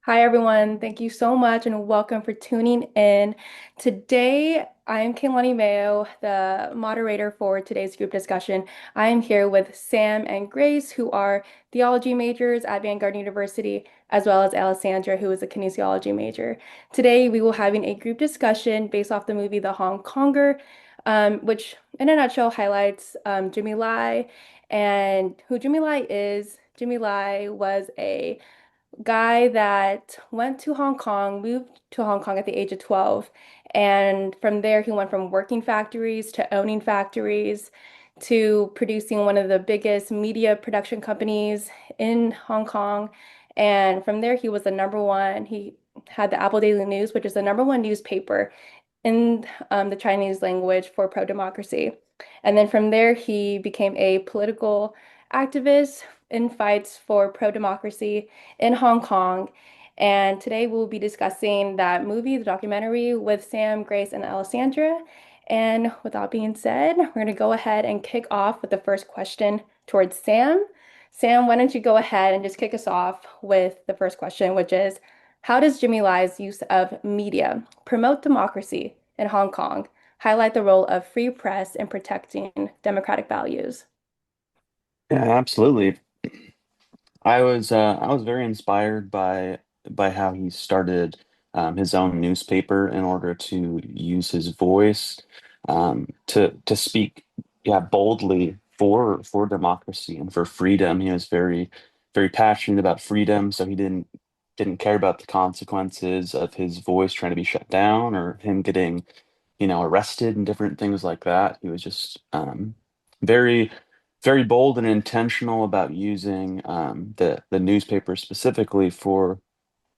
Hi, everyone. Thank you so much and welcome for tuning in. Today, I'm Kaylani Mayo, the moderator for today's group discussion. I am here with Sam and Grace, who are theology majors at Vanguard University, as well as Alessandra, who is a kinesiology major. Today, we will having a group discussion based off the movie The Hong Konger, which in a nutshell highlights Jimmy Lai and who Jimmy Lai is. Jimmy Lai was a guy that went to Hong Kong, moved to Hong Kong at the age of 12. And from there, he went from working factories to owning factories to producing one of the biggest media production companies in Hong Kong. And from there, he was the number one. He had the Apple Daily News, which is the number one newspaper in the Chinese language for pro-democracy. And then from there, he became a political activist in fights for pro-democracy in Hong Kong. And today we'll be discussing that movie, the documentary, with Sam, Grace, and Alessandra. And with that being said, we're going to go ahead and kick off with the first question towards Sam. Sam, why don't you go ahead and just kick us off with the first question, which is, how does Jimmy Lai's use of media promote democracy in Hong Kong, highlight the role of free press in protecting democratic values? Yeah, absolutely. I was very inspired by how he started his own newspaper in order to use his voice to speak, yeah, boldly for democracy and for freedom. He was very passionate about freedom, so he didn't care about the consequences of his voice trying to be shut down or him getting, arrested and different things like that. He was just very, very bold and intentional about using the newspaper specifically for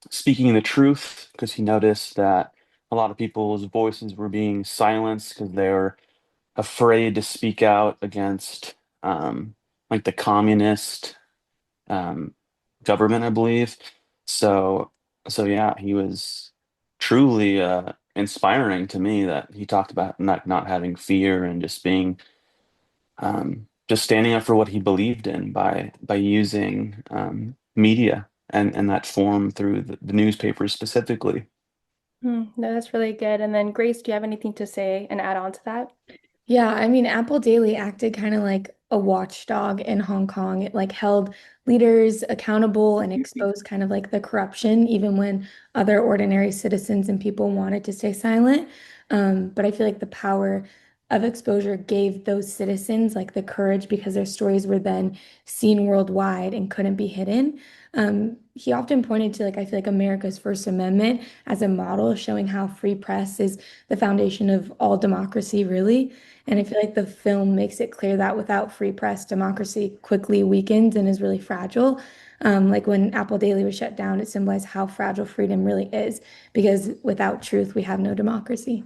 speaking the truth, because he noticed that a lot of people's voices were being silenced because they were afraid to speak out against like the communist um, government, I believe. So, so yeah, he was truly inspiring to me that he talked about not having fear and just being just standing up for what he believed in by using media and that form through the newspapers specifically. No, that's really good. And then, Grace, do you have anything to say and add on to that? Yeah, I mean, Apple Daily acted kind of like a watchdog in Hong Kong. It like held leaders accountable and exposed kind of like the corruption, even when other ordinary citizens and people wanted to stay silent. But I feel like the power of exposure gave those citizens like the courage because their stories were then seen worldwide and couldn't be hidden. He often pointed to like I feel like America's First Amendment as a model showing how free press is the foundation of all democracy, really. And I feel like the film makes it clear that without free press, democracy quickly weakens and is really fragile. Like when Apple Daily was shut down, it symbolized how fragile freedom really is, because without truth, we have no democracy.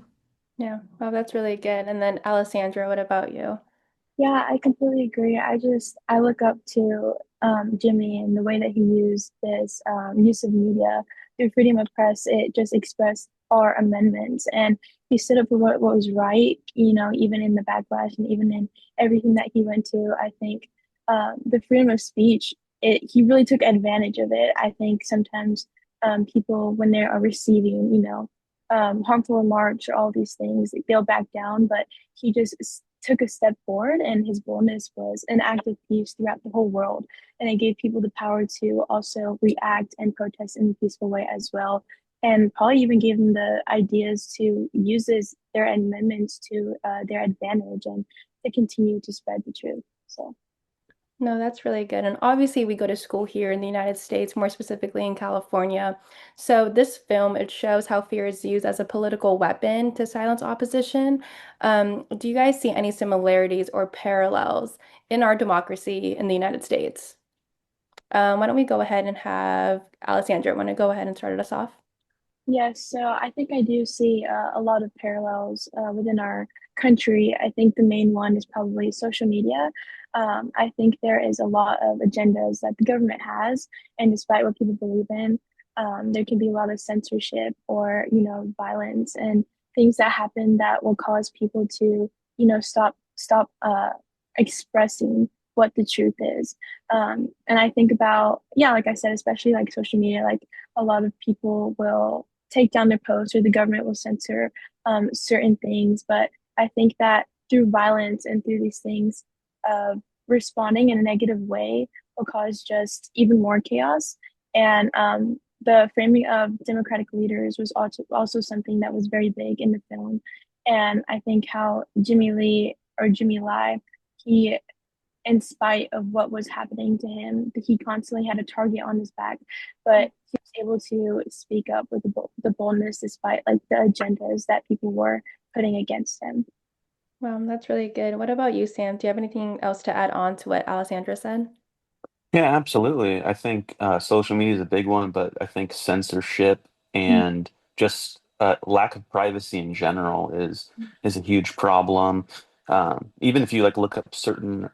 Yeah, well, that's really good. And then, Alessandra, what about you? Yeah, I completely agree. I look up to Jimmy and the way that he used this use of media through freedom of press. It just expressed our amendments, and he stood up for what was right. Even in the backlash and even in everything that he went to. I think the freedom of speech. He really took advantage of it. I think sometimes people, when they are receiving, harmful remarks or all these things, they'll back down, but he just took a step forward, and his boldness was an act of peace throughout the whole world. And it gave people the power to also react and protest in a peaceful way as well. And probably even gave them the ideas to use their amendments to their advantage and to continue to spread the truth. So. No, that's really good. And obviously, we go to school here in the United States, more specifically in California. So this film, it shows how fear is used as a political weapon to silence opposition. Do you guys see any similarities or parallels in our democracy in the United States? Why don't we go ahead and have Alessandra want to go ahead and start us off? Yes, so I think I do see a lot of parallels within our country. I think the main one is probably social media. I think there is a lot of agendas that the government has, and despite what people believe in, there can be a lot of censorship or, violence and things that happen that will cause people to, stop expressing what the truth is. And I think about, yeah, like I said, especially like social media, like a lot of people will take down their posts or the government will censor certain things. But I think that through violence and through these things, uh, responding in a negative way will cause just even more chaos. And the framing of democratic leaders was also something that was very big in the film. And I think how Jimmy Lai, he, in spite of what was happening to him, he constantly had a target on his back, but he was able to speak up with the boldness despite like the agendas that people were putting against him. That's really good. What about you, Sam? Do you have anything else to add on to what Alessandra said? Yeah, absolutely. I think social media is a big one, but I think censorship Mm. and just lack of privacy in general is a huge problem. Even if you like look up certain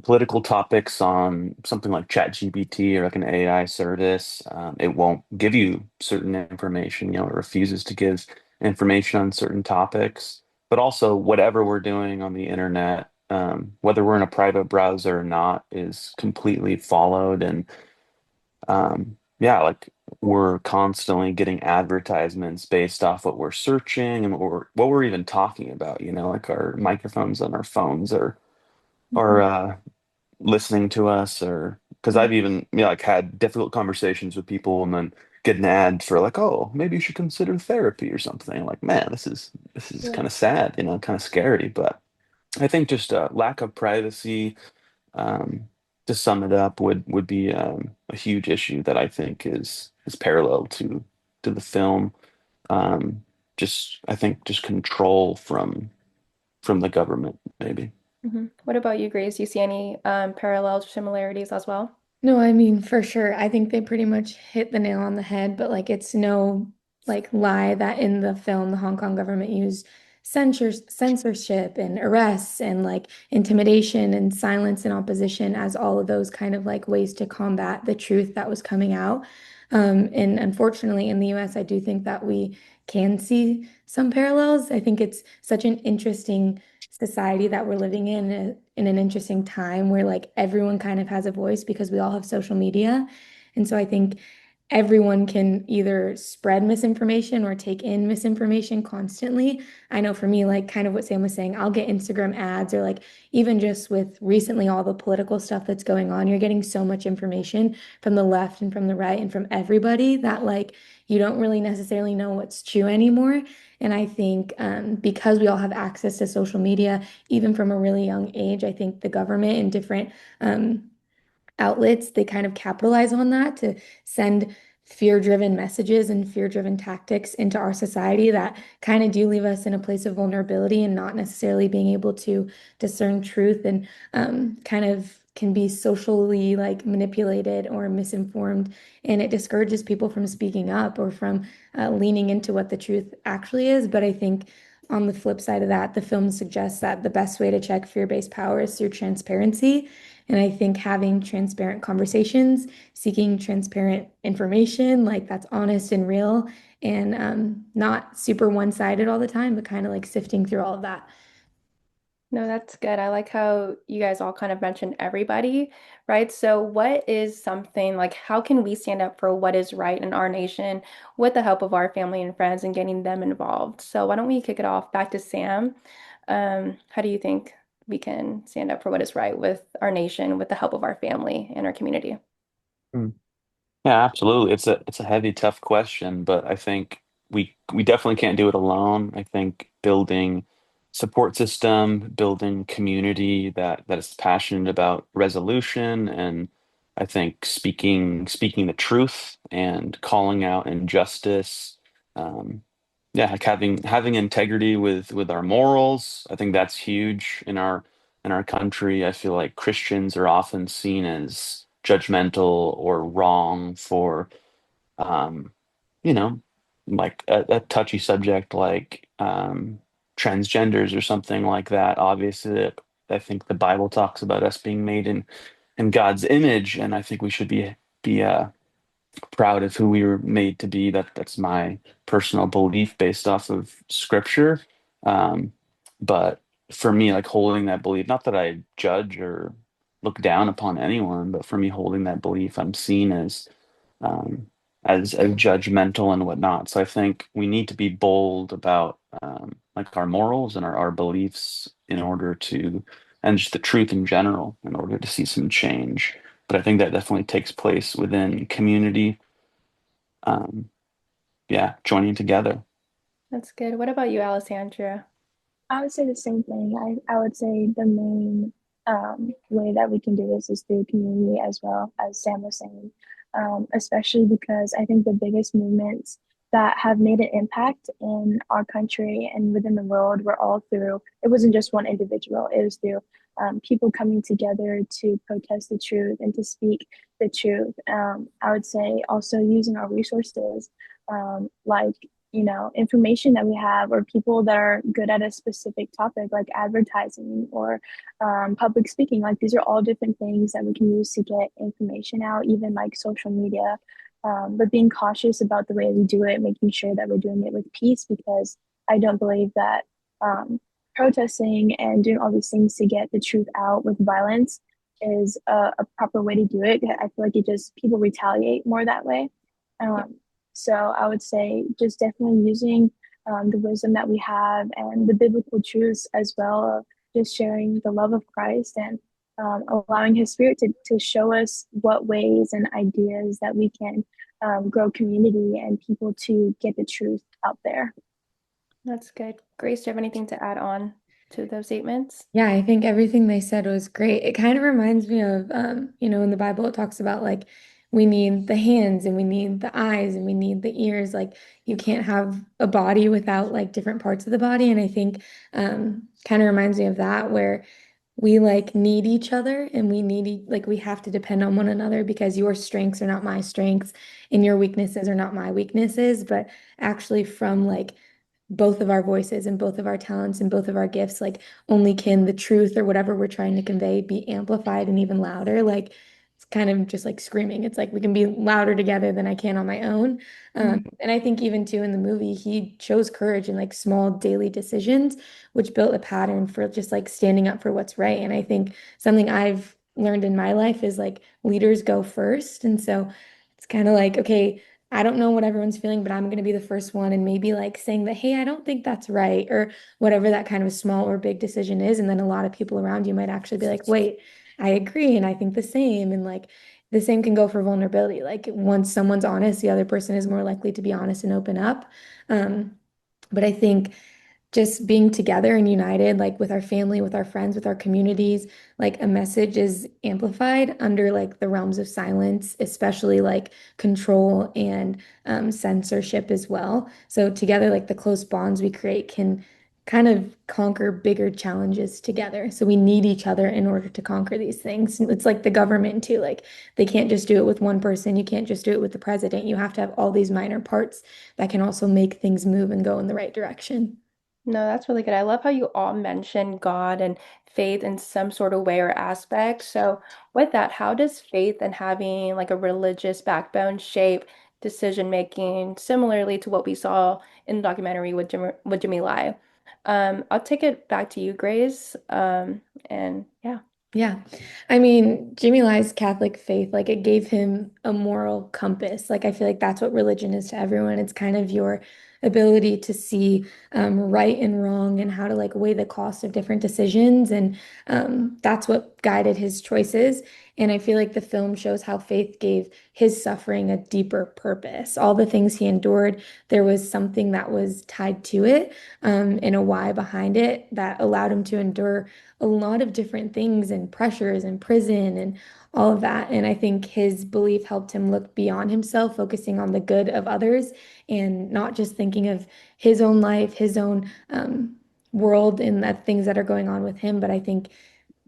political topics on something like ChatGPT or like an AI service, it won't give you certain information. It refuses to give information on certain topics. But also, whatever we're doing on the internet, whether we're in a private browser or not, is completely followed. And yeah, like we're constantly getting advertisements based off what we're searching and what we're even talking about. Like our microphones on our phones are Mhm. listening to us, or because I've even like had difficult conversations with people and then get an ad for like, oh, maybe you should consider therapy or something. Like, man, this is Yeah. kind of sad, kind of scary. But I think just lack of privacy, um, to sum it up, would be a huge issue that I think is parallel to the film. Um, just I think just control from the government, maybe. What about you, Grace? Do you see any parallels or similarities as well? No, I mean, for sure. I think they pretty much hit the nail on the head, but like it's no like lie that in the film the Hong Kong government used censorship and arrests and like intimidation and silence and opposition as all of those kind of like ways to combat the truth that was coming out. And unfortunately, in the US, I do think that we can see some parallels. I think it's such an interesting society that we're living in an interesting time where like everyone kind of has a voice because we all have social media. And so I think everyone can either spread misinformation or take in misinformation constantly. I know for me, like kind of what Sam was saying, I'll get Instagram ads or like even just with recently all the political stuff that's going on, you're getting so much information from the left and from the right and from everybody that like you don't really necessarily know what's true anymore. And I think because we all have access to social media, even from a really young age, I think the government and different um, outlets, they kind of capitalize on that to send fear-driven messages and fear-driven tactics into our society that kind of do leave us in a place of vulnerability and not necessarily being able to discern truth and kind of can be socially like manipulated or misinformed. And it discourages people from speaking up or from leaning into what the truth actually is. But I think on the flip side of that, the film suggests that the best way to check fear-based power is through transparency. And I think having transparent conversations, seeking transparent information, like that's honest and real and not super one-sided all the time, but kind of like sifting through all of that. No, that's good. I like how you guys all kind of mentioned everybody, right? So, what is something like how can we stand up for what is right in our nation with the help of our family and friends and getting them involved? So, why don't we kick it off back to Sam? How do you think we can stand up for what is right with our nation with the help of our family and our community? Yeah, absolutely. It's a heavy, tough question, but I think we definitely can't do it alone. I think building support system, building community that is passionate about resolution, and I think speaking the truth and calling out injustice. Um, yeah, like having integrity with our morals. I think that's huge in our country. I feel like Christians are often seen as judgmental or wrong for, um, you know, like a touchy subject like transgenders or something like that. Obviously, I think the Bible talks about us being made in God's image, and I think we should be proud of who we were made to be. That's my personal belief based off of scripture. Um, but for me, like holding that belief, not that I judge or look down upon anyone, but for me, holding that belief, I'm seen as, um, as judgmental and whatnot. So I think we need to be bold about like our morals and our beliefs in order to, and just the truth in general, in order to see some change. But I think that definitely takes place within community. Um, yeah, joining together. That's good. What about you, Alessandra? I would say the same thing. I would say the main way that we can do this is through community as well, as Sam was saying, especially because I think the biggest movements that have made an impact in our country and within the world were all through, it wasn't just one individual, it was through people coming together to protest the truth and to speak the truth. I would say also using our resources, like information that we have or people that are good at a specific topic like advertising or public speaking. Like these are all different things that we can use to get information out, even like social media. But being cautious about the way we do it, making sure that we're doing it with peace, because I don't believe that protesting and doing all these things to get the truth out with violence is a proper way to do it. I feel like it just people retaliate more that way. Um, so I would say just definitely using the wisdom that we have and the biblical truths as well of just sharing the love of Christ and allowing His Spirit to show us what ways and ideas that we can grow community and people to get the truth out there. That's good. Grace, do you have anything to add on to those statements? Yeah, I think everything they said was great. It kind of reminds me of, in the Bible, it talks about like we need the hands and we need the eyes and we need the ears. Like you can't have a body without like different parts of the body. And I think kind of reminds me of that where we like need each other and we need like we have to depend on one another because your strengths are not my strengths and your weaknesses are not my weaknesses, but actually from like both of our voices and both of our talents and both of our gifts, like only can the truth or whatever we're trying to convey be amplified and even louder. Like it's kind of just like screaming. It's like we can be louder together than I can on my own. And I think even too in the movie, he chose courage in like small daily decisions, which built a pattern for just like standing up for what's right. And I think something I've learned in my life is like leaders go first. And so it's kind of like, okay, I don't know what everyone's feeling, but I'm going to be the first one and maybe like saying that, hey, I don't think that's right, or whatever that kind of a small or big decision is. And then a lot of people around you might actually be like, wait, I agree. And I think the same. And like the same can go for vulnerability. Like once someone's honest, the other person is more likely to be honest and open up. Um, but I think just being together and united, like with our family, with our friends, with our communities, like a message is amplified under like the realms of silence, especially like control and censorship as well. So together, like the close bonds we create can kind of conquer bigger challenges together. So we need each other in order to conquer these things. It's like the government too. Like they can't just do it with one person. You can't just do it with the president. You have to have all these minor parts that can also make things move and go in the right direction. No, that's really good. I love how you all mentioned God and faith in some sort of way or aspect. So, with that, how does faith and having like a religious backbone shape decision making similarly to what we saw in the documentary with Jimmy Lai? I'll take it back to you, Grace. And yeah. Yeah. I mean, Jimmy Lai's Catholic faith, like it gave him a moral compass. Like I feel like that's what religion is to everyone. It's kind of your ability to see right and wrong and how to like weigh the cost of different decisions. And that's what guided his choices. And I feel like the film shows how faith gave his suffering a deeper purpose. All the things he endured, there was something that was tied to it, and a why behind it that allowed him to endure a lot of different things and pressures and prison and all of that. And I think his belief helped him look beyond himself, focusing on the good of others and not just thinking of his own life, his own world and the things that are going on with him. But I think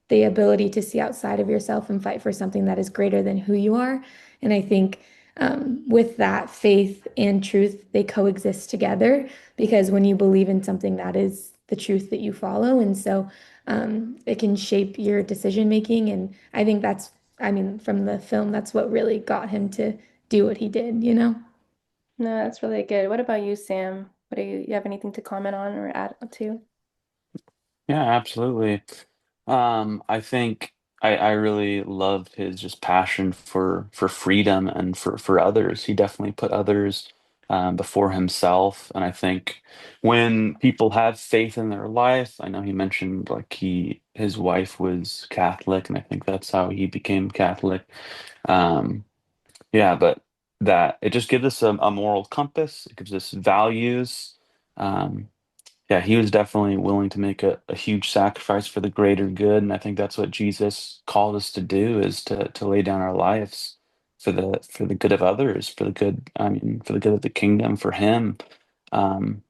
the ability to see outside of yourself and fight for something that is greater than who you are. And I think with that, faith and truth, they coexist together because when you believe in something, that is the truth that you follow. And so it can shape your decision making. And I think that's, I mean, from the film, that's what really got him to do what he did, you know? No, that's really good. What about you, Sam? What do you have anything to comment on or add to? Yeah, absolutely. I think I really loved his just passion for freedom and for others. He definitely put others before himself. And I think when people have faith in their life, I know he mentioned like his wife was Catholic, and I think that's how he became Catholic. Um, yeah, but that it just gives us a moral compass. It gives us values. Um, yeah, he was definitely willing to make a huge sacrifice for the greater good, and I think that's what Jesus called us to do is to lay down our lives for the good of others, for the good, I mean, for the good of the kingdom, for him. Um,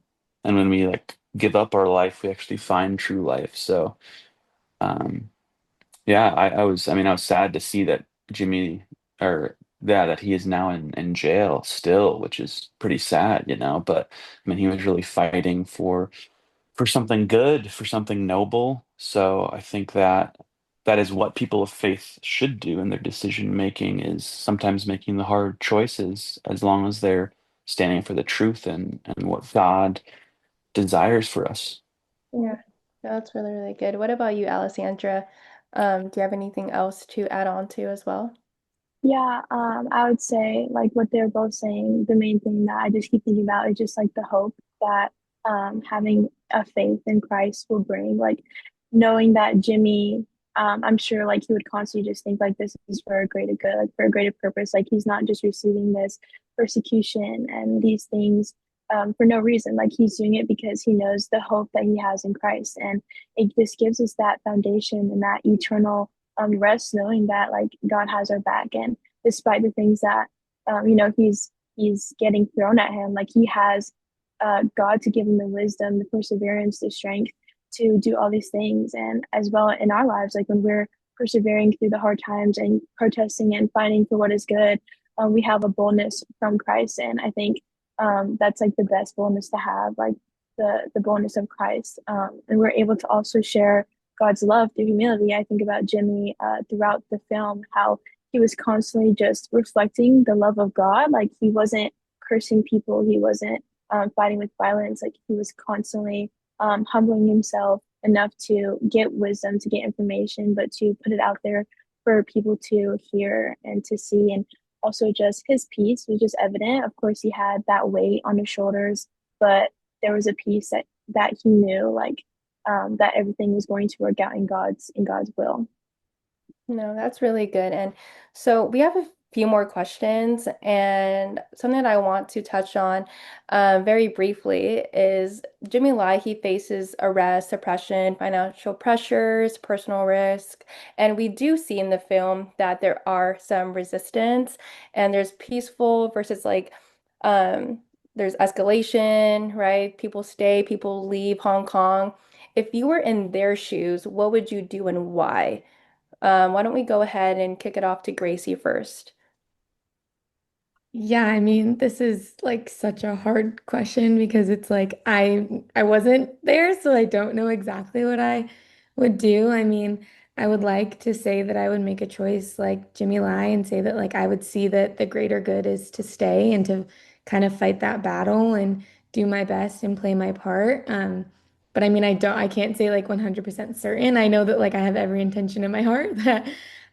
and when we like give up our life, we actually find true life. So, um, yeah, I mean, I was sad to see that Jimmy, or yeah, that he is now in jail still, which is pretty sad, you know. But I mean, he was really fighting for something good, for something noble. So I think that that is what people of faith should do in their decision making is sometimes making the hard choices as long as they're standing for the truth and what God desires for us. Yeah, that's really, really good. What about you, Alessandra? Do you have anything else to add on to as well? Yeah, I would say like what they're both saying, the main thing that I just keep thinking about is just like the hope that having a faith in Christ will bring. Like knowing that Jimmy, I'm sure like he would constantly just think like this is for a greater good, like for a greater purpose. Like he's not just receiving this persecution and these things for no reason. Like he's doing it because he knows the hope that he has in Christ. And it just gives us that foundation and that eternal rest knowing that like God has our back and despite the things that he's getting thrown at him like he has God to give him the wisdom the perseverance the strength to do all these things and as well in our lives like when we're persevering through the hard times and protesting and fighting for what is good we have a boldness from Christ and I think that's like the best boldness to have like the boldness of Christ and we're able to also share God's love through humility. I think about Jimmy throughout the film, how he was constantly just reflecting the love of God. Like he wasn't cursing people, he wasn't fighting with violence. Like he was constantly humbling himself enough to get wisdom, to get information, but to put it out there for people to hear and to see. And also just his peace was just evident. Of course, he had that weight on his shoulders, but there was a peace that he knew, like that everything was going to work out in God's will. No, that's really good. And so we have a few more questions, and something that I want to touch on very briefly is Jimmy Lai. He faces arrest, suppression, financial pressures, personal risk, and we do see in the film that there are some resistance, and there's peaceful versus like um, there's escalation, right? People stay, people leave Hong Kong. If you were in their shoes, what would you do and why? Why don't we go ahead and kick it off to Gracie first? Yeah, I mean, this is like such a hard question because it's like I wasn't there, so I don't know exactly what I would do. I mean, I would like to say that I would make a choice like Jimmy Lai and say that like I would see that the greater good is to stay and to kind of fight that battle and do my best and play my part. But I mean, I can't say like 100% certain. I know that like I have every intention in my heart that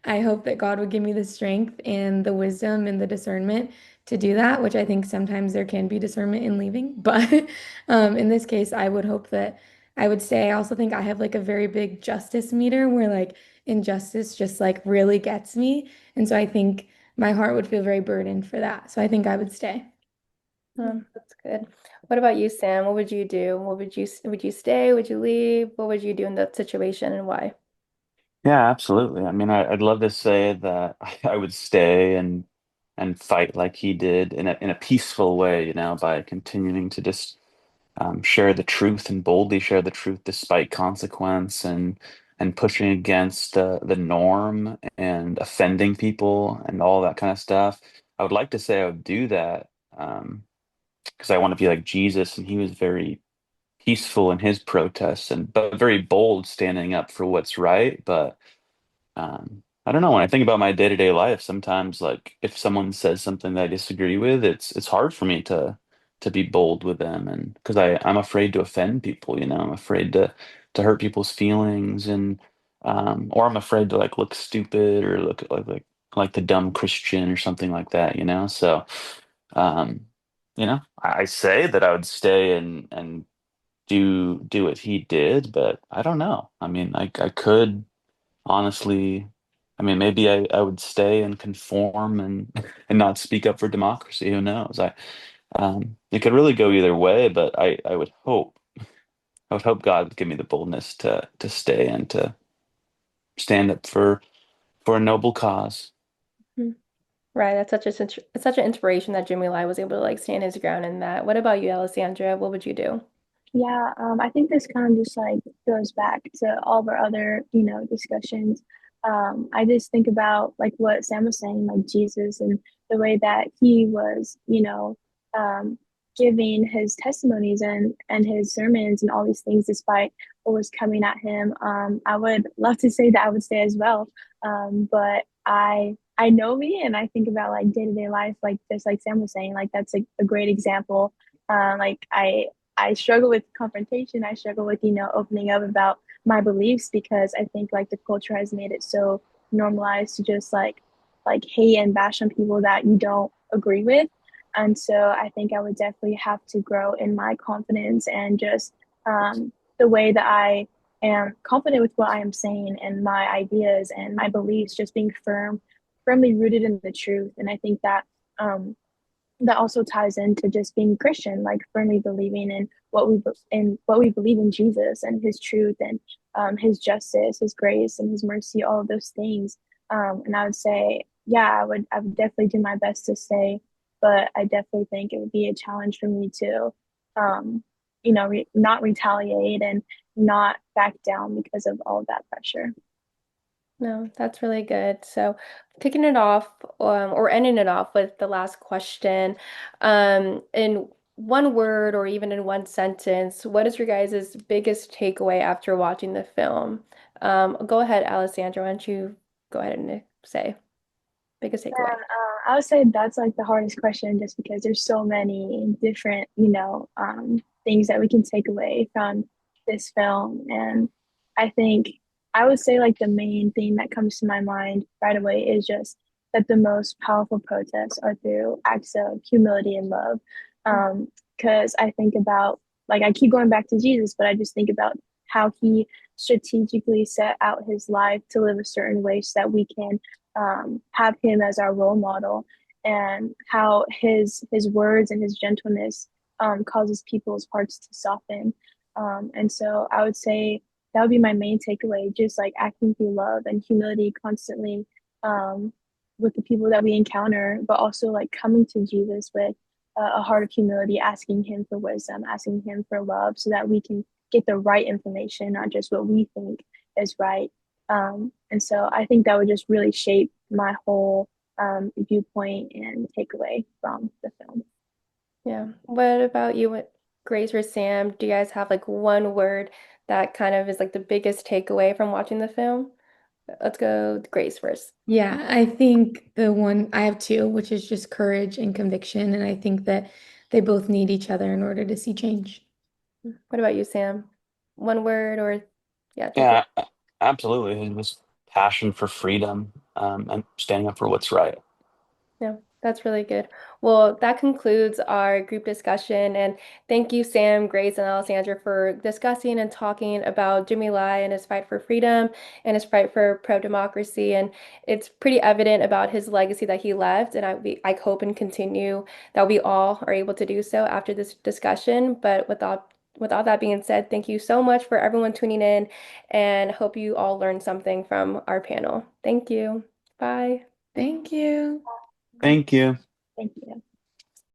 I hope that God would give me the strength and the wisdom and the discernment to do that, which I think sometimes there can be discernment in leaving. But in this case, I would hope that I would stay. I also think I have like a very big justice meter where like injustice just like really gets me. And so I think my heart would feel very burdened for that. So I think I would stay. That's good. What about you, Sam? What would you do? Would you stay? Would you leave? What would you do in that situation and why? Yeah, absolutely. I mean, I'd love to say that I would stay and fight like he did in a peaceful way, you know, by continuing to just share the truth and boldly share the truth despite consequence and pushing against the norm and offending people and all that kind of stuff. I would like to say I would do that because I want to be like Jesus, and he was very peaceful in his protests and but very bold standing up for what's right. But I don't know. When I think about my day-to-day life, sometimes like if someone says something that I disagree with, it's hard for me to be bold with them, and because I'm afraid to offend people, you know, I'm afraid to hurt people's feelings, or I'm afraid to like look stupid or look like the dumb Christian or something like that, you know? So, um, I say that I would stay and do what he did, but I don't know. I mean, I could honestly, I mean, maybe I would stay and conform and and not speak up for democracy. Who knows? It could really go either way, but I would hope God would give me the boldness to stay and to stand up for a noble cause. Mhm. Right, that's it's such an inspiration that Jimmy Lai was able to like stand his ground in that. What about you, Alessandra? What would you do? Yeah, I think this kind of just like goes back to all of our other, discussions. I just think about like what Sam was saying, like Jesus and the way that he was, um, giving his testimonies and his sermons and all these things despite what was coming at him. I would love to say that I would stay as well, but I know me and I think about like day-to-day life, like just like Sam was saying, like that's a great example. Like I struggle with confrontation. I struggle with, opening up about my beliefs because I think like the culture has made it so normalized to just like hate and bash on people that you don't agree with. And so I think I would definitely have to grow in my confidence and just the way that I am confident with what I am saying and my ideas and my beliefs, just being firmly rooted in the truth. And I think um, that also ties into just being Christian, like firmly believing in what we believe in Jesus and His truth and His justice, His grace, and His mercy, all of those things. And I would say, yeah, I would definitely do my best to stay, but I definitely think it would be a challenge for me to, um, not retaliate and not back down because of all of that pressure. No, that's really good. So, kicking it off, or ending it off with the last question, in one word or even in one sentence, what is your guys' biggest takeaway after watching the film? Go ahead, Alessandra. Why don't you go ahead and say biggest takeaway? I would say that's like the hardest question just because there's so many different, things that we can take away from this film. And I think I would say like the main thing that comes to my mind right away is just that the most powerful protests are through acts of humility and love. Because I think about like I keep going back to Jesus, but I just think about how he strategically set out his life to live a certain way so that we can have him as our role model and how his words and his gentleness causes people's hearts to soften. And so I would say that would be my main takeaway, just like acting through love and humility constantly um, with the people that we encounter, but also like coming to Jesus with a heart of humility, asking him for wisdom, asking him for love so that we can get the right information, not just what we think is right. And so I think that would just really shape my whole viewpoint and takeaway from the film. Yeah. What about you, Grace or Sam? Do you guys have like one word that kind of is like the biggest takeaway from watching the film? Let's go with Grace first. Yeah, I think the one I have two, which is just courage and conviction. And I think that they both need each other in order to see change. What about you, Sam? One word or yeah, takeaway. Yeah, absolutely. And this passion for freedom, and standing up for what's right. Yeah, that's really good. Well, that concludes our group discussion. And thank you, Sam, Grace, and Alessandra, for discussing and talking about Jimmy Lai and his fight for freedom and his fight for pro-democracy. And it's pretty evident about his legacy that he left. And I hope and continue that we all are able to do so after this discussion. But with all that being said, thank you so much for everyone tuning in and hope you all learned something from our panel. Thank you. Bye. Thank you. Thank you. Thank you.